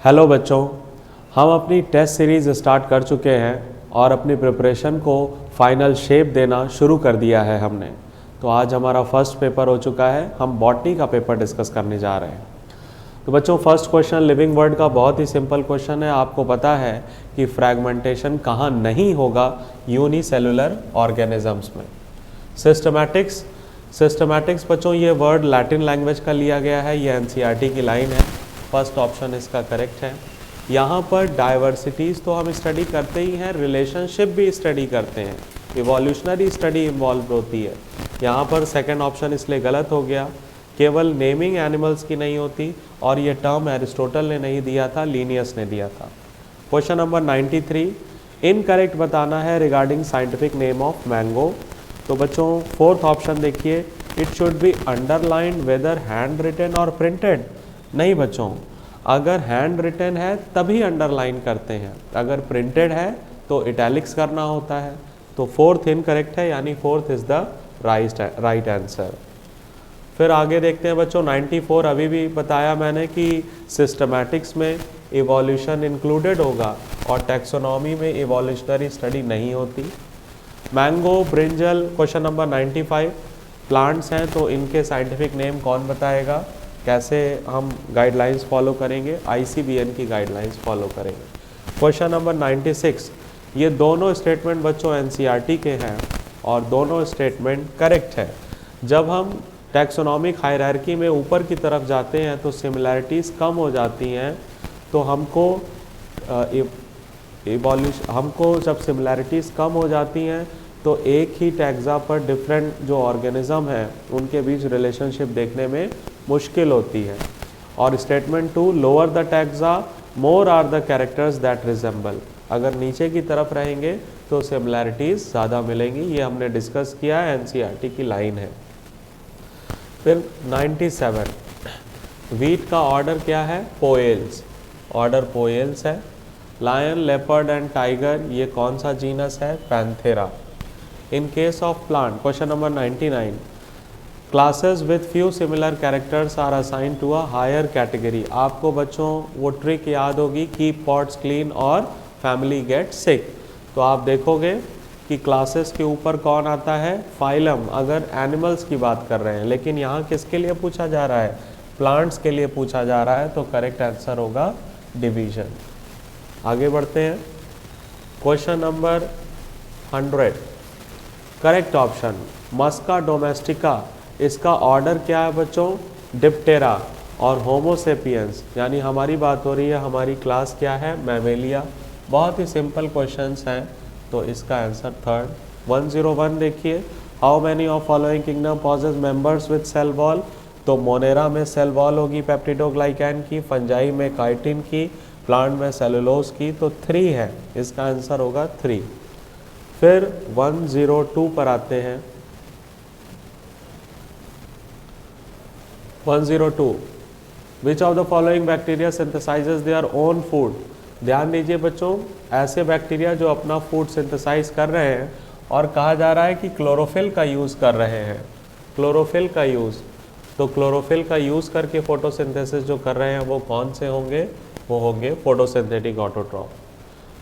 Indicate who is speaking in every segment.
Speaker 1: Hello बच्चों, हम अपनी टेस्ट सीरीज़ स्टार्ट कर चुके हैं और अपनी प्रिपरेशन को फाइनल शेप देना शुरू कर दिया है हमने। तो आज हमारा फर्स्ट पेपर हो चुका है, हम बॉटनी का पेपर डिस्कस करने जा रहे हैं। तो बच्चों, फर्स्ट क्वेश्चन लिविंग वर्ल्ड का बहुत ही सिंपल क्वेश्चन है। आपको पता है कि फ्रैगमेंटेशन कहाँ नहीं होगा यूनिसेलुलर ऑर्गेनिजम्स में। सिस्टमैटिक्स बच्चों, ये वर्ड लैटिन लैंग्वेज का लिया गया है, ये एनसीईआरटी की लाइन है। फर्स्ट ऑप्शन इसका करेक्ट है। यहाँ पर डाइवर्सिटीज़ तो हम स्टडी करते ही हैं, रिलेशनशिप भी स्टडी करते हैं, इवोल्यूशनरी स्टडी इन्वॉल्व होती है। यहाँ पर सेकंड ऑप्शन इसलिए गलत हो गया, केवल नेमिंग एनिमल्स की नहीं होती, और ये टर्म एरिस्टोटल ने नहीं दिया था, लीनियस ने दिया था। क्वेश्चन नंबर 93, इनकरेक्ट बताना है regarding scientific name of mango. तो बच्चों फोर्थ ऑप्शन देखिए, it should be underlined whether hand written और प्रिंटेड। नहीं बच्चों, अगर हैंड रिटन है तभी अंडरलाइन करते हैं, अगर प्रिंटेड है तो इटैलिक्स करना होता है। तो फोर्थ इनकरेक्ट है, यानी fourth is the right answer. फिर आगे देखते हैं बच्चों 94, अभी भी बताया मैंने कि सिस्टमैटिक्स में इवोल्यूशन इंक्लूडेड होगा और टैक्सोनॉमी में इवोल्यूशनरी स्टडी नहीं होती। Mango, brinjal, question number 95 plants हैं, तो इनके साइंटिफिक नेम कौन बताएगा? कैसे हम गाइडलाइंस फॉलो करेंगे? आईसीबीएन की गाइडलाइंस फॉलो करेंगे। क्वेश्चन नंबर 96, ये दोनों स्टेटमेंट बच्चों एनसीईआरटी के हैं और दोनों स्टेटमेंट करेक्ट है। जब हम टैक्सोनॉमिक हायरार्की में ऊपर की तरफ जाते हैं तो सिमिलैरिटीज़ कम हो जाती हैं, तो हमको जब सिमिलैरिटीज़ कम हो जाती हैं तो एक ही टैक्सा पर डिफरेंट जो ऑर्गेनिज्म है उनके बीच रिलेशनशिप देखने में मुश्किल होती है। और statement 2, lower the taxa more are the characters that resemble. अगर नीचे की तरफ रहेंगे तो सिमिलैरिटीज़ ज़्यादा मिलेंगी, ये हमने डिस्कस किया है, एनसीईआरटी की लाइन है। फिर 97, वीट का ऑर्डर क्या है? पोएल्स, ऑर्डर पोएल्स है। लायन, लेपर्ड एंड टाइगर, ये कौन सा जीनस है? पैंथेरा। In case of plant, question number 99, classes with few similar characters are assigned to a higher category. आपको बच्चों वो ट्रिक याद होगी, कीप पॉट्स क्लीन और फैमिली गेट सिक। तो आप देखोगे कि क्लासेस के ऊपर कौन आता है? फाइलम, अगर एनिमल्स की बात कर रहे हैं, लेकिन यहाँ किसके लिए पूछा जा रहा है? प्लांट्स के लिए पूछा जा रहा है, तो करेक्ट आंसर होगा डिवीजन। आगे बढ़ते हैं, क्वेश्चन नंबर 100, करेक्ट ऑप्शन मस्का डोमेस्टिका, इसका ऑर्डर क्या है बच्चों? डिप्टेरा। और होमोसेपियंस, यानी हमारी बात हो रही है, हमारी क्लास क्या है? मैमेलिया। बहुत ही सिंपल क्वेश्चंस हैं, तो इसका आंसर थर्ड। 101 देखिए, how many of following kingdom possess members with cell wall. तो मोनेरा में सेल वॉल होगी पेप्टिडोग्लाइकैन की, फंजाई में काइटिन की, प्लांट में सेलुलोज की, तो 3 है, इसका आंसर होगा 3। फिर 102 पर आते हैं। 102, which of the following bacteria सिंथेसाइजेज their own food. ध्यान दीजिए बच्चों, ऐसे बैक्टीरिया जो अपना फूड सिंथेसाइज कर रहे हैं, और कहा जा रहा है कि क्लोरोफिल का यूज़ कर रहे हैं। क्लोरोफिल का यूज़, तो क्लोरोफिल का यूज़ करके फोटोसिंथेसिस जो कर रहे हैं वो कौन से होंगे? वो होंगे फोटोसिंथेटिक ऑटोट्रॉफ।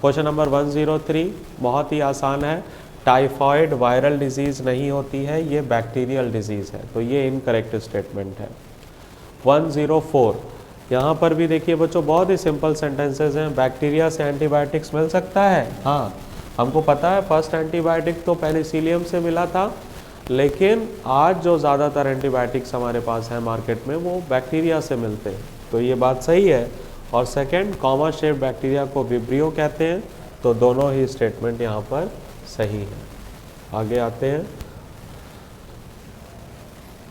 Speaker 1: क्वेश्चन नंबर 103 बहुत ही आसान है, टाइफॉइड वायरल डिजीज़ नहीं होती है, ये बैक्टीरियल डिजीज़ है, तो ये इनकरेक्ट स्टेटमेंट है। 104, यहाँ पर भी देखिए बच्चों बहुत ही सिंपल सेंटेंसेस हैं। बैक्टीरिया से एंटीबायोटिक्स मिल सकता है? हाँ, हमको पता है फर्स्ट एंटीबायोटिक तो पेनिसिलियम से मिला था, लेकिन आज जो ज़्यादातर एंटीबायोटिक्स हमारे पास है मार्केट में वो बैक्टीरिया से मिलते हैं, तो ये बात सही है। और सेकेंड, कॉमा शेप बैक्टीरिया को विब्रियो कहते हैं, तो दोनों ही स्टेटमेंट यहाँ पर सही है। आगे आते हैं,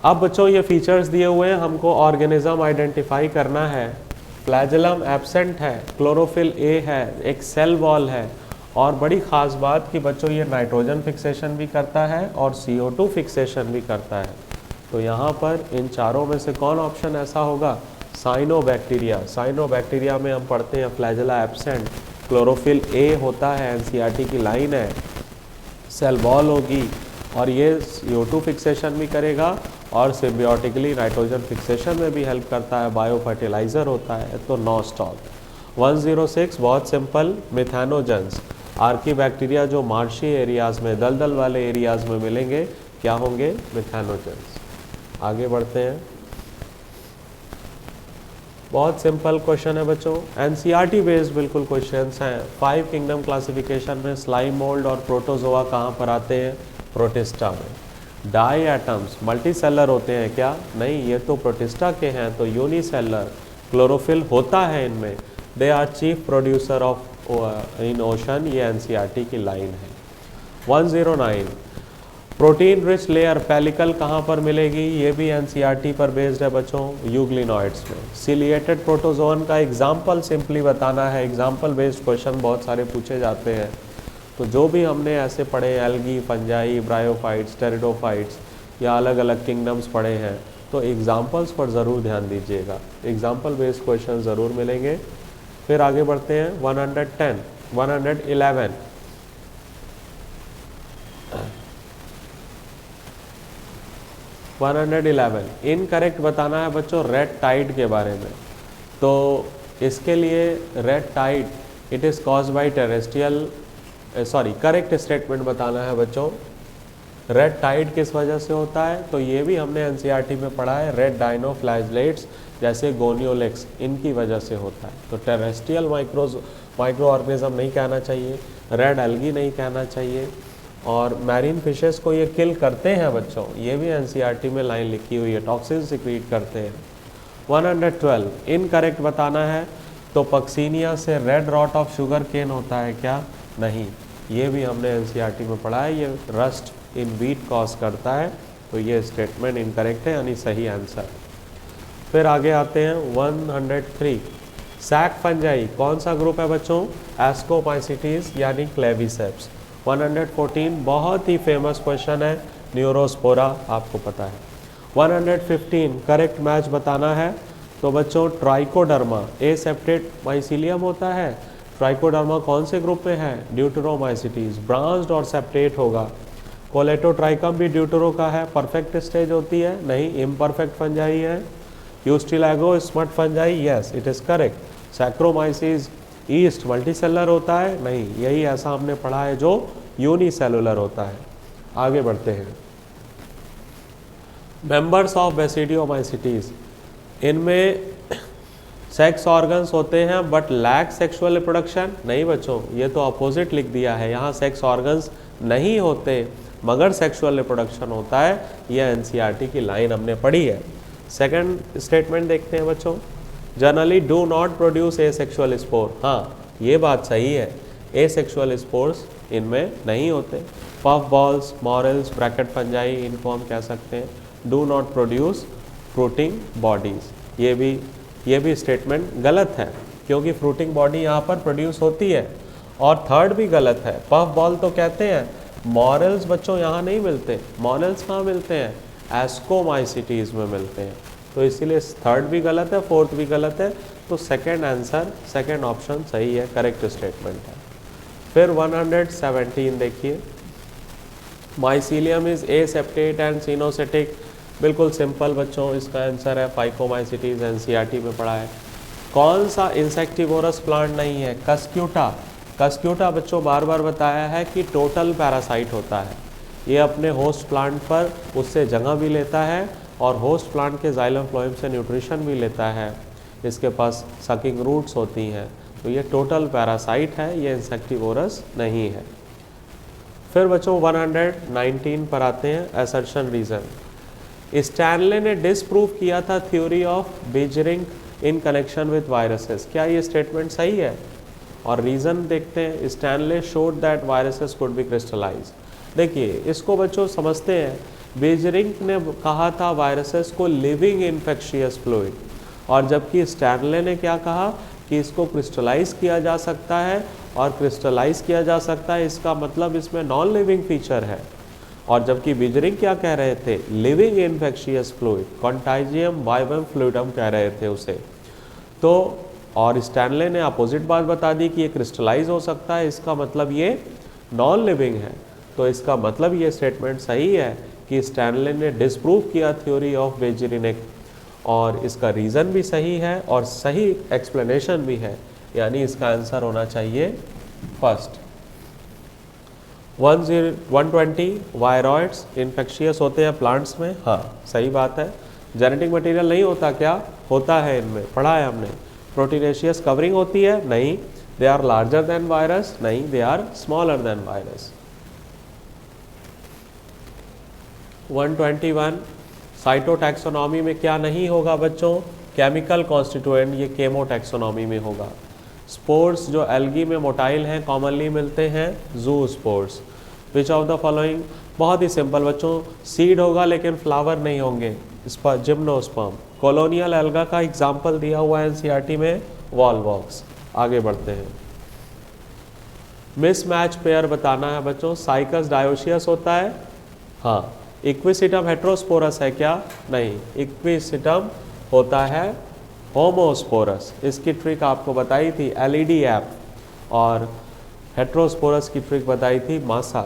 Speaker 1: अब बच्चों ये फीचर्स दिए हुए हैं, हमको ऑर्गेनिज्म आइडेंटिफाई करना है। फ्लैजेलम एब्सेंट है, क्लोरोफिल ए है, एक सेल वॉल है, और बड़ी ख़ास बात कि बच्चों ये नाइट्रोजन फिक्सेशन भी करता है और CO2 फिक्सेशन भी करता है। तो यहाँ पर इन चारों में से कौन ऑप्शन ऐसा होगा? साइनोबैक्टीरिया। साइनोबैक्टीरिया में हम पढ़ते हैं फ्लैजेला एब्सेंट, क्लोरोफिल ए होता है, एनसीईआरटी की लाइन है, सेल वॉल होगी, और ये CO2 फिक्सेशन भी करेगा और सिम्बियोटिकली नाइट्रोजन फिक्सेशन में भी हेल्प करता है, बायो फर्टिलाइज़र होता है, तो नो स्टॉप। 106 बहुत सिंपल, मिथेनोजेंस, आर्कीबैक्टीरिया जो मार्शी एरियाज में, दलदल वाले एरियाज में मिलेंगे, क्या होंगे? मिथेनोजेंस। आगे बढ़ते हैं। बहुत सिंपल क्वेश्चन है बच्चों, एनसीईआरटी बेस्ड बिल्कुल क्वेश्चंस हैं। 5 किंगडम क्लासिफिकेशन में स्लाइम मोल्ड और प्रोटोजोआ कहाँ पर आते हैं? प्रोटिस्टा में। डाई एटम्स मल्टीसेलर होते हैं क्या? नहीं, ये तो प्रोटिस्टा के हैं, तो यूनिसेलर, क्लोरोफिल होता है इनमें। They are chief producer of in ocean, ये एनसीईआरटी की लाइन है। 109 प्रोटीन रिच लेयर पेलिकल कहाँ पर मिलेगी? ये भी एनसीईआरटी पर बेस्ड है बच्चों, यूग्लिनॉइड्स में। सिलिएटेड प्रोटोजोन का एग्जाम्पल सिंपली बताना है, एग्जाम्पल बेस्ड क्वेश्चन बहुत सारे पूछे जाते हैं। तो जो भी हमने ऐसे पढ़े, एल्गी, फंजाई, ब्रायोफाइट्स, टेरिडोफाइट्स या अलग अलग किंगडम्स पढ़े हैं, तो एग्जाम्पल्स पर ज़रूर ध्यान दीजिएगा, एग्जाम्पल बेस्ड क्वेश्चन ज़रूर मिलेंगे। फिर आगे बढ़ते हैं। 111 111 इनकरेक्ट बताना है बच्चों रेड टाइड के बारे में। तो इसके लिए red tide it is caused by terrestrial, correct statement बताना है बच्चों। रेड टाइड किस वजह से होता है? तो ये भी हमने एनसीईआरटी में पढ़ा है, रेड डाइनोफ्लैजलेट्स जैसे गोनियोलेक्स, इनकी वजह से होता है। तो टेरेस्ट्रियल माइक्रो ऑर्गेनिज्म नहीं कहना चाहिए, रेड एल्गी नहीं कहना चाहिए, और मैरीन फिशेस को ये किल करते हैं बच्चों, ये भी एनसीईआरटी में लाइन लिखी हुई है, टॉक्सिन सिक्रीट करते हैं। 112 इनकरेक्ट बताना है। तो पक्सीनिया से red rot of sugarcane होता है क्या? नहीं, ये भी हमने एनसीईआरटी में पढ़ा है, ये रस्ट इन व्हीट कॉज करता है। तो ये स्टेटमेंट इनकरेक्ट है, यानी सही आंसर। फिर आगे आते हैं 103 सैक फंजाई कौन सा ग्रुप है बच्चों? एस्कोमाइसिटीज यानी क्लेविसेप्स। 114 बहुत ही फेमस क्वेश्चन है, न्यूरोस्पोरा, आपको पता है। 115 करेक्ट मैच बताना है। तो बच्चों ट्राइकोडर्मा एसेप्टेट माइसीलियम होता है, ट्राइकोडर्मा कौन से ग्रुप में है? ड्यूटेरोमाइसिटीज, ब्रांच्ड और सेप्टेट होगा। कोलेटोट्राइकम भी ड्यूटेरो का है, परफेक्ट स्टेज होती है? नहीं, इम्परफेक्ट फंजाई है। Ustilago smut fungi, yes it is correct. Saccharomyces yeast multicellular होता है? नहीं, यही ऐसा हमने पढ़ा है जो यूनिसेलुलर होता है। आगे बढ़ते हैं। मेंबर्स ऑफ बेसिडियोमाइसिटीज, इनमें सेक्स ऑर्गन्स होते हैं बट लैक सेक्सुअल रिप्रोडक्शन? नहीं बच्चों, ये तो अपोजिट लिख दिया है, यहाँ सेक्स ऑर्गन्स नहीं होते मगर सेक्सुअल रिप्रोडक्शन होता है। यह एनसीईआरटी की लाइन हमने पढ़ी है। सेकंड स्टेटमेंट देखते हैं बच्चों, generally do not produce asexual spore. हाँ, ये बात सही है, एसेक्सुअल स्पोर्स इनमें नहीं होते। Puff balls, morals, bracket fungi, इनको हम कह सकते हैं do not produce fruiting bodies. ये भी स्टेटमेंट गलत है, क्योंकि फ्रूटिंग बॉडी यहाँ पर प्रोड्यूस होती है। और थर्ड भी गलत है, पफ बॉल तो कहते हैं, मॉरल्स बच्चों यहाँ नहीं मिलते। मॉरल्स कहाँ मिलते हैं? एस्कोमाइसिटीज़ में मिलते हैं। तो इसीलिए थर्ड भी गलत है, फोर्थ भी गलत है। तो सेकंड आंसर, सेकंड ऑप्शन सही है, करेक्ट स्टेटमेंट है। फिर 117 देखिए, माइसीलियम इज एसेप्टेट एंड सिनोसेटिक। बिल्कुल सिंपल बच्चों, इसका आंसर है फाइकोमाइसिटीज, एनसीईआरटी में पढ़ा है। कौन सा इंसेक्टिवोरस प्लांट नहीं है? कस्क्यूटा। कस्क्यूटा बच्चों बार बार बताया है कि टोटल पैरासाइट होता है, ये अपने होस्ट प्लांट पर उससे जगह भी लेता है और होस्ट प्लांट के जाइलम फ्लोएम से न्यूट्रिशन भी लेता है। इसके पास सकिंग रूट्स होती हैं, तो ये टोटल पैरासाइट है, ये इंसेक्टिवोरस नहीं है। फिर बच्चों 119 पर आते हैं, असर्शन रीजन। स्टैनले ने डिसप्रूव किया था theory of Beijerinck in connection with viruses. क्या ये स्टेटमेंट सही है? और रीज़न देखते हैं, Stanley showed that viruses could be crystallise. देखिए इसको बच्चों समझते हैं, बेजरिंग ने कहा था वायरसेस को लिविंग इन्फेक्शियस फ्लूइड, और जबकि स्टैनले ने क्या कहा कि इसको क्रिस्टलाइज किया जा सकता है, और क्रिस्टलाइज किया जा सकता है इसका मतलब इसमें नॉन लिविंग फीचर है। और जबकि बेजरिंग क्या कह रहे थे? Living infectious fluid, कॉन्टाजियम vivum fluidum कह रहे थे उसे। तो और स्टैनले ने अपोजिट बात बता दी कि ये क्रिस्टलाइज हो सकता है, इसका मतलब ये नॉन लिविंग है। तो इसका मतलब ये स्टेटमेंट सही है कि स्टैनले ने डिसप्रूव किया थ्योरी ऑफ बेजरिनिक, और इसका रीज़न भी सही है और सही एक्सप्लेनेशन भी है। यानी इसका आंसर होना चाहिए फर्स्ट। 120 वायरॉइड्स इन्फेक्शियस होते हैं प्लांट्स में, हाँ सही बात है। जेनेटिक मटेरियल नहीं होता क्या? होता है, इनमें पढ़ा है हमने। प्रोटीनेशियस कवरिंग होती है? नहीं। They are larger than virus? नहीं, they are smaller than virus. 121 cytotaxonomy में क्या नहीं होगा बच्चों? केमिकल कॉन्स्टिट्यूएंट, ये केमोटैक्सोनॉमी में होगा। स्पोर्स जो एल्गी में मोटाइल हैं कॉमनली मिलते हैं, जू spores. Which of the following? बहुत ही सिंपल बच्चों, सीड होगा लेकिन फ्लावर नहीं होंगे, जिम्नोस्पर्म। कॉलोनियल एल्गा का एग्जाम्पल दिया हुआ है एनसीईआरटी में, वॉलवॉक्स। आगे बढ़ते हैं। मिसमैच पेयर बताना है बच्चों। साइकस डायोसियस होता है, हाँ। इक्विसिटम हेट्रोस्पोरस है क्या? नहीं, इक्विसिटम होता है होमोस्पोरस। इसकी ट्रिक आपको बताई थी एलईडी ऐप, और हेट्रोस्पोरस की ट्रिक बताई थी मासा।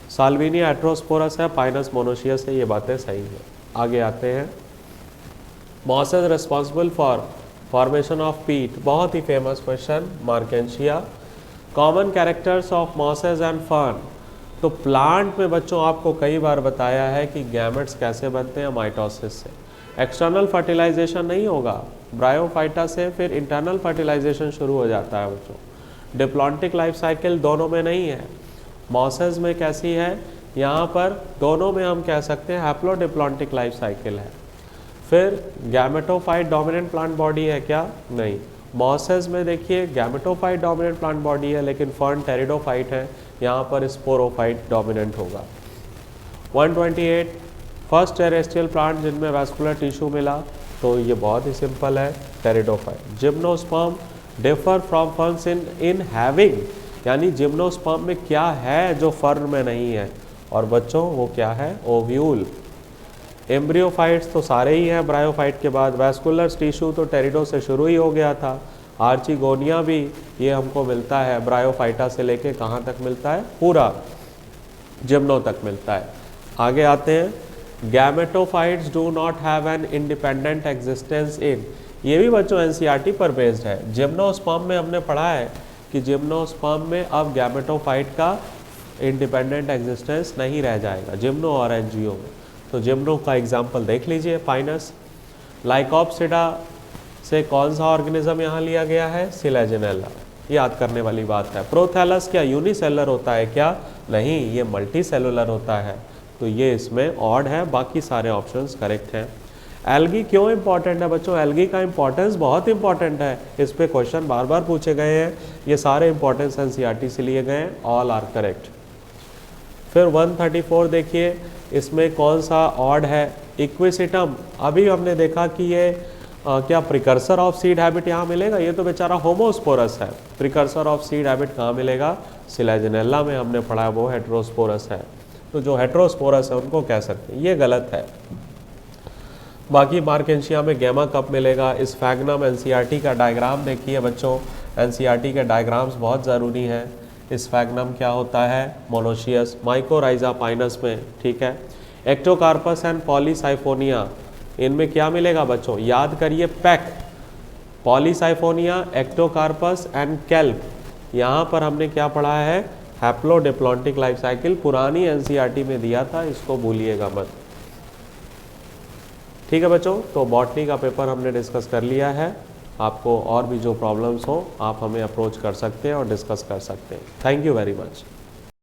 Speaker 1: साल्विनिया हेट्रोस्पोरस है, पाइनस मोनोशियस है, ये बातें सही है। आगे आते हैं। Mosses responsible for formation of peat, बहुत ही famous question, Marchantia. Common characters of mosses and fern, तो प्लांट में बच्चों आपको कई बार बताया है कि गैमेट्स कैसे बनते हैं, माइटोसिस से। एक्सटर्नल फर्टिलाइजेशन नहीं होगा, ब्रायोफाइटा से फिर इंटरनल फर्टिलाइजेशन शुरू हो जाता है बच्चों। डिप्लॉन्टिक लाइफ साइकिल दोनों में नहीं है। मॉसेस में कैसी है? यहाँ पर दोनों में हम कह सकते हैं हैप्लोडिप्लॉन्टिक लाइफ साइकिल है। फिर गैमेटोफाइट डोमिनेंट प्लांट बॉडी है क्या? नहीं। मॉसेस में देखिए गैमेटोफाइट डोमिनेंट प्लांट बॉडी है, लेकिन फर्न टेरिडोफाइट है, यहाँ पर स्पोरोफाइट डोमिनेंट होगा। 128 फर्स्ट टेरेस्ट्रियल प्लांट जिनमें वैस्कुलर टिश्यू मिला, तो ये बहुत ही सिंपल है, pteridophyte. Gymnosperm differ from ferns in having, यानी जिम्नोस्पर्म में क्या है जो फर्न में नहीं है, और बच्चों वो क्या है? ओव्यूल। एम्ब्रियोफाइट्स तो सारे ही हैं ब्रायोफाइट के बाद। वैस्कुलर टिश्यू तो टेरिडो से शुरू ही हो गया था। आर्चिगोनिया भी ये हमको मिलता है ब्रायोफाइटा से लेके कहाँ तक मिलता है? पूरा जिम्नो तक मिलता है। आगे आते हैं। Gametophytes do not have an independent existence in, ये भी बच्चों एनसीईआरटी पर बेस्ड है। जिम्नोस्पर्म में हमने पढ़ा है कि जिम्नोस्पर्म में अब गैमेटोफाइट का इंडिपेंडेंट एग्जिस्टेंस नहीं रह जाएगा, जिम्नो और एनजीओ में। तो जिम्नो का एग्जाम्पल देख लीजिए, पाइनस। लाइकोप्सिडा से कौन सा ऑर्गेनिज्म यहाँ लिया गया है? सिलेजिनेला। याद करने वाली बात है। प्रोथैलस क्या यूनिसेलुलर होता है क्या? नहीं, ये मल्टी सेलुलर होता है, तो ये इसमें ऑड है, बाकी सारे ऑप्शंस करेक्ट हैं। एल्गी क्यों इंपॉर्टेंट है बच्चों? एल्गी का इंपॉर्टेंस बहुत इंपॉर्टेंट है, इस पे क्वेश्चन बार बार पूछे गए हैं। ये सारे इंपॉर्टेंस एनसीईआरटी से लिए गए हैं, ऑल आर करेक्ट। फिर 134 देखिए, इसमें कौन सा ऑड है? इक्विसिटम। अभी हमने देखा कि ये क्या प्रिकर्सर ऑफ सीड हैबिट यहाँ मिलेगा? ये तो बेचारा होमोस्पोरस है। प्रिकर्सर ऑफ सीड हैबिट कहाँ मिलेगा? सिलेजिनेला में हमने पढ़ा है, वो हेट्रोस्पोरस है। तो जो हेट्रोस्पोरस है उनको कह सकते हैं, ये गलत है। बाकी मार्केंशिया में गैमा कब मिलेगा? इस फैगनम एनसीईआरटी का डायग्राम देखिए बच्चों, एनसीईआरटी के डायग्राम्स बहुत ज़रूरी हैं। इस फैगनम क्या होता है? मोनोशियस। माइकोराइजा पाइनस में, ठीक है। एक्टोकार्पस एंड पॉलीसाइफोनिया, इनमें क्या मिलेगा बच्चों? याद करिए, pack, Polysiphonia, Ectocarpus and kelp. यहाँ पर हमने क्या पढ़ा है? हैप्लोडिप्लॉन्टिक लाइफ साइकिल, पुरानी एनसीईआरटी में दिया था, इसको भूलिएगा मत। ठीक है बच्चों, तो बॉटनी का पेपर हमने डिस्कस कर लिया है। आपको और भी जो प्रॉब्लम्स हो आप हमें अप्रोच कर सकते हैं और डिस्कस कर सकते हैं। Thank you very much.